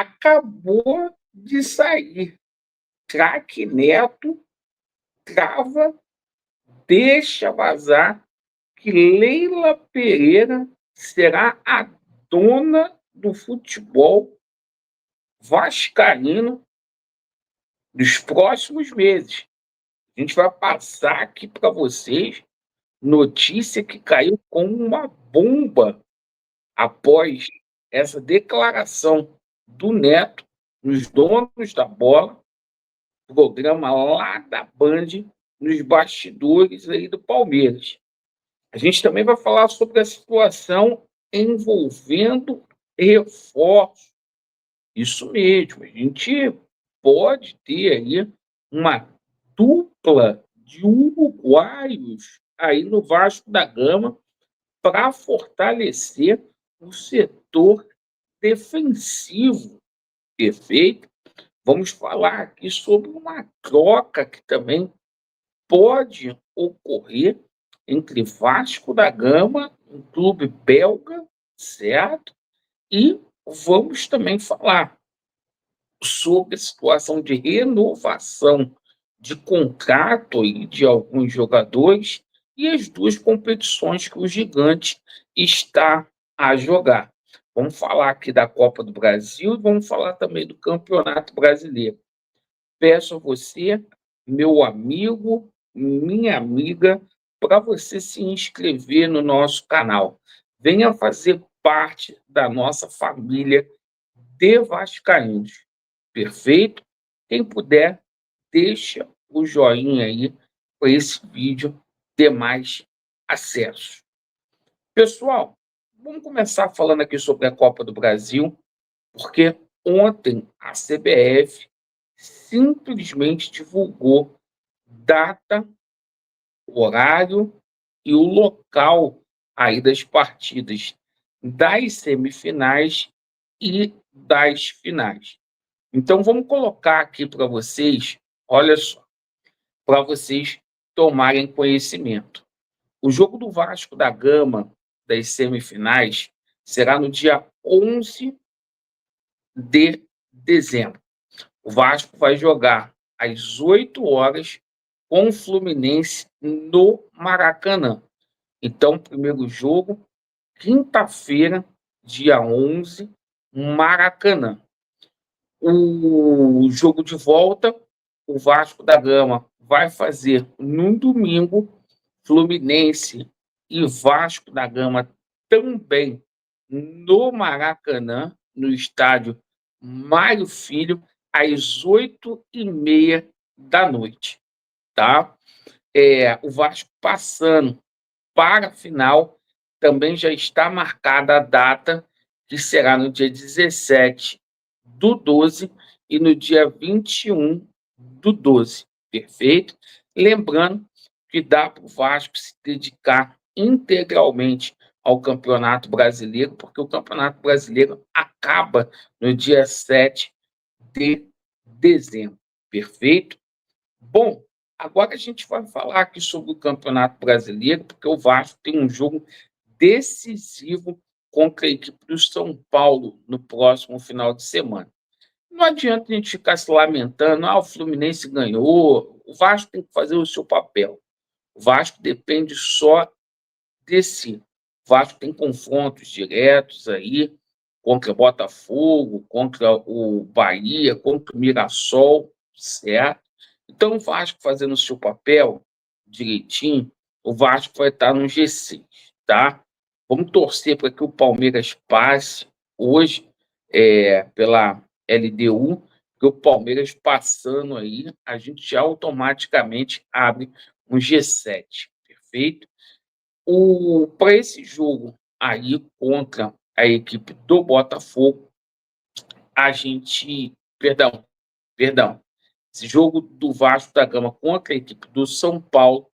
acabou de sair. Craque Neto trava, deixa vazar que Leila Pereira será a dona do futebol vascaíno dos próximos meses. A gente vai passar aqui para vocês notícia que caiu como uma bomba após essa declaração do Neto nos Donos da Bola, programa lá da Band, nos bastidores aí do Palmeiras. A gente também vai falar sobre a situação envolvendo reforço. Isso mesmo, a gente pode ter aí uma dupla de uruguaios aí no Vasco da Gama para fortalecer o setor defensivo. Perfeito? Vamos falar aqui sobre uma troca que também pode ocorrer entre Vasco da Gama, um clube belga, certo? E vamos também falar sobre a situação de renovação de contrato e de alguns jogadores e as duas competições que o Gigante está a jogar. Vamos falar aqui da Copa do Brasil e vamos falar também do Campeonato Brasileiro. Peço a você, meu amigo, minha amiga, para você se inscrever no nosso canal. Venha fazer parte da nossa família de vascaínos. Perfeito? Quem puder, deixa o joinha aí para esse vídeo ter mais acesso. Pessoal, vamos começar falando aqui sobre a Copa do Brasil, porque ontem a CBF simplesmente divulgou data, horário e o local aí das partidas das semifinais e das finais. Então vamos colocar aqui para vocês, olha só, para vocês tomarem conhecimento. O jogo do Vasco da Gama das semifinais será no dia 11 de dezembro. O Vasco vai jogar às 8 horas com o Fluminense no Maracanã. Então, primeiro jogo, quinta-feira, dia 11, Maracanã. O jogo de volta, o Vasco da Gama vai fazer no domingo, Fluminense e Vasco da Gama também no Maracanã, no estádio Mário Filho, às 8h30 da noite. Tá? O Vasco passando para a final, também já está marcada a data, que será no dia 17/12 e no dia 21/12. Perfeito? Lembrando que dá para o Vasco se dedicar integralmente ao Campeonato Brasileiro, porque o Campeonato Brasileiro acaba no dia 7 de dezembro. Perfeito? Bom, agora a gente vai falar aqui sobre o Campeonato Brasileiro, porque o Vasco tem um jogo decisivo contra a equipe do São Paulo no próximo final de semana. Não adianta a gente ficar se lamentando, o Fluminense ganhou, o Vasco tem que fazer o seu papel. O Vasco depende só de si. O Vasco tem confrontos diretos aí contra o Botafogo, contra o Bahia, contra o Mirassol, certo? Então, o Vasco fazendo o seu papel direitinho, o Vasco vai estar no G6, tá? Vamos torcer para que o Palmeiras passe hoje pela LDU, que o Palmeiras passando aí, a gente já automaticamente abre um G7, perfeito? Para esse jogo aí contra a equipe do Botafogo, a gente. Perdão. Esse jogo do Vasco da Gama contra a equipe do São Paulo,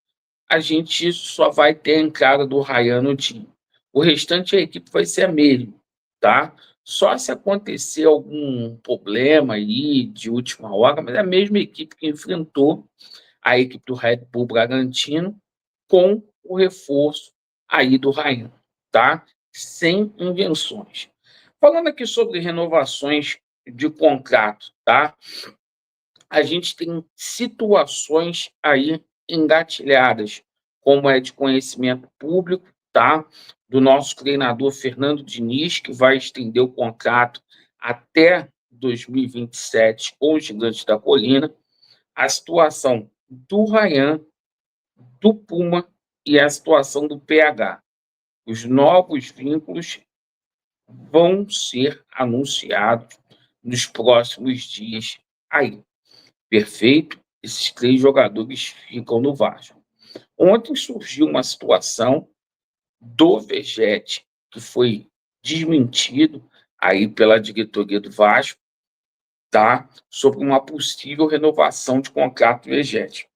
a gente só vai ter a entrada do Ryan no time. O restante a equipe vai ser a mesma, tá? Só se acontecer algum problema aí de última hora, mas é a mesma equipe que enfrentou a equipe do Red Bull Bragantino com o reforço aí do Ryan, tá? Sem invenções. Falando aqui sobre renovações de contrato, tá? A gente tem situações aí engatilhadas, como é de conhecimento público, tá? Do nosso treinador Fernando Diniz, que vai estender o contrato até 2027 com os Gigantes da Colina, a situação do Ryan, do Puma e a situação do PH. Os novos vínculos vão ser anunciados nos próximos dias aí. Perfeito? Esses 3 jogadores ficam no Vasco. Ontem surgiu uma situação do Vegetti, que foi desmentido aí pela diretoria do Vasco, tá? Sobre uma possível renovação de contrato do Vegetti.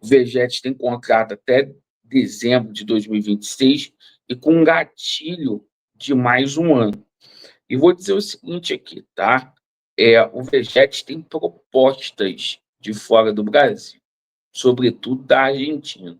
O Vegetti tem contrato até dezembro de 2026 e com um gatilho de mais um ano. E vou dizer o seguinte aqui, tá? O Vegetti tem propostas de fora do Brasil, sobretudo da Argentina.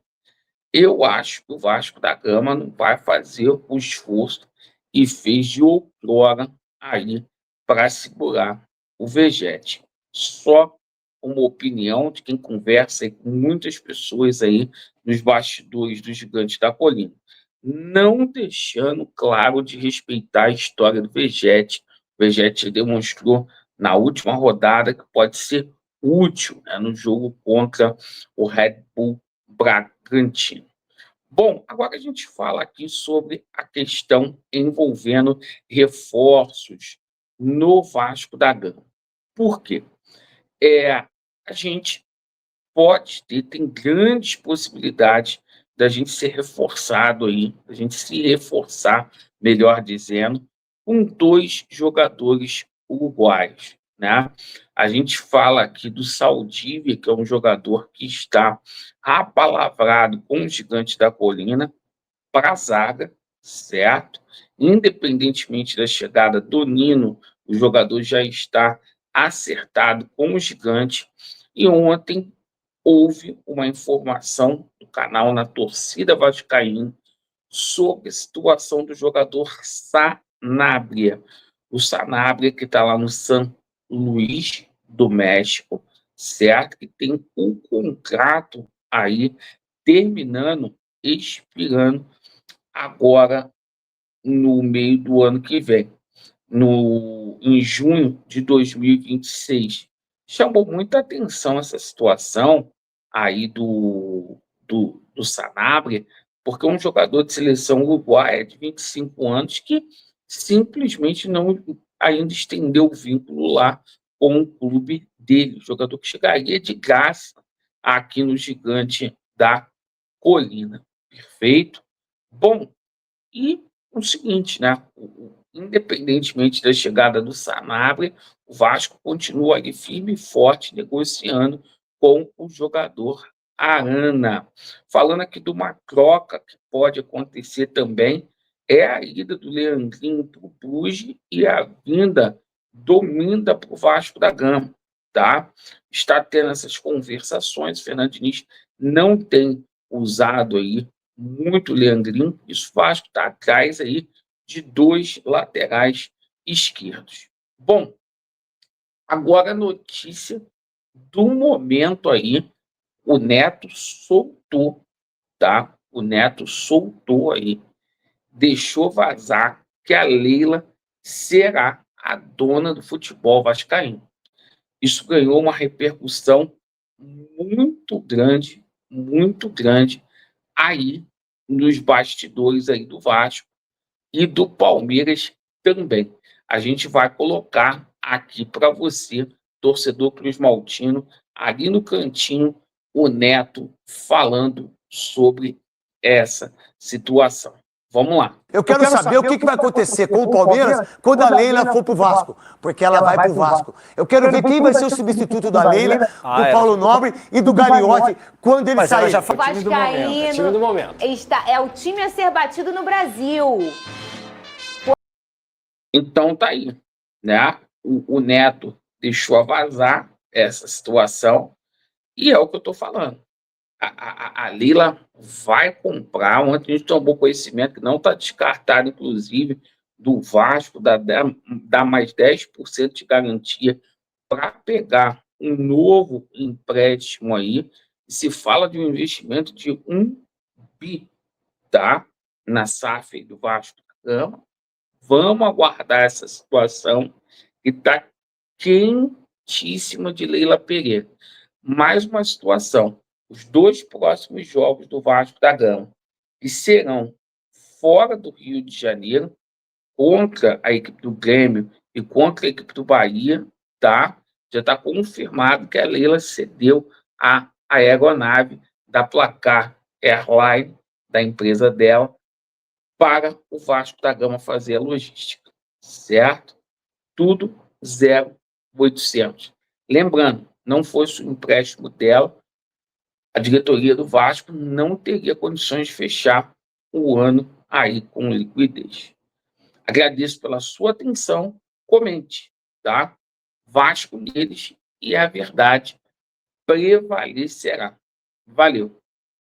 Eu acho que o Vasco da Gama não vai fazer o esforço e fez de outrora aí para segurar o Vegetti. Só uma opinião de quem conversa aí com muitas pessoas aí nos bastidores dos Gigantes da Colina. Não deixando claro de respeitar a história do Vegetti. O Vegetti demonstrou na última rodada que pode ser útil, né, no jogo contra o Red Bull Bragantino. Bom, agora a gente fala aqui sobre a questão envolvendo reforços no Vasco da Gama. Por quê? A gente pode ter, tem grandes possibilidades da gente ser reforçado aí, da gente se reforçar, melhor dizendo, com 2 jogadores uruguaios, né? A gente fala aqui do Saldívia, que é um jogador que está apalavrado com os Gigantes da Colina para a zaga, certo? Independentemente da chegada do Nino, o jogador já está acertado com o Gigante. E ontem houve uma informação do canal na Torcida Vascaína sobre a situação do jogador Sanabria. O Sanabria, que está lá no San Luís do México, certo? Que tem um contrato aí terminando, expirando agora no meio do ano que vem, em junho de 2026. Chamou muita atenção essa situação aí do Sanabria, porque é um jogador de seleção uruguaia de 25 anos que simplesmente não ainda estendeu o vínculo lá com o clube dele, jogador que chegaria de graça aqui no Gigante da Colina. Perfeito? Bom, e o seguinte, né? Independentemente da chegada do Sanabria, o Vasco continua ali firme e forte negociando com o jogador Arana. Falando aqui de uma troca que pode acontecer também, é a ida do Leandrinho para o Bruges e a vinda do Minda para o Vasco da Gama, tá? Está tendo essas conversações, o Fernando Diniz não tem usado aí muito Leandrinho, isso Vasco está atrás aí de 2 laterais esquerdos. Bom, agora a notícia do momento aí, o Neto soltou, tá? O Neto soltou aí, deixou vazar que a Leila será a dona do futebol vascaíno. Isso ganhou uma repercussão muito grande aí nos bastidores aí do Vasco e do Palmeiras também. A gente vai colocar aqui para você, torcedor Cruz Maltino, ali no cantinho, o Neto falando sobre essa situação. Vamos lá. Eu quero saber o que vai acontecer com o Palmeiras quando a Leila for pro Vasco, porque ela vai pro Vasco. Eu quero ver quem vai ser o substituto da Leila, do Paulo Nobre e do Gagliotti quando ele sair. O Vascaíno time do momento. é o time a ser batido no Brasil. Então tá aí, né? O Neto deixou vazar essa situação e é o que eu estou falando. A Leila vai comprar, ontem a gente tomou conhecimento que não está descartado, inclusive, do Vasco, dá mais 10% de garantia para pegar um novo empréstimo aí. Se fala de um investimento de 1 bi, tá? Na SAF do Vasco da Gama. Vamos aguardar essa situação que está quentíssima de Leila Pereira. Mais uma situação. Os 2 próximos jogos do Vasco da Gama, que serão fora do Rio de Janeiro, contra a equipe do Grêmio e contra a equipe do Bahia, tá? Já está confirmado que a Leila cedeu a aeronave da Placar Airline, da empresa dela, para o Vasco da Gama fazer a logística, certo? Tudo 0,800. Lembrando, não fosse o empréstimo dela, a diretoria do Vasco não teria condições de fechar o ano aí com liquidez. Agradeço pela sua atenção, comente, tá? Vasco neles e a verdade prevalecerá. Valeu!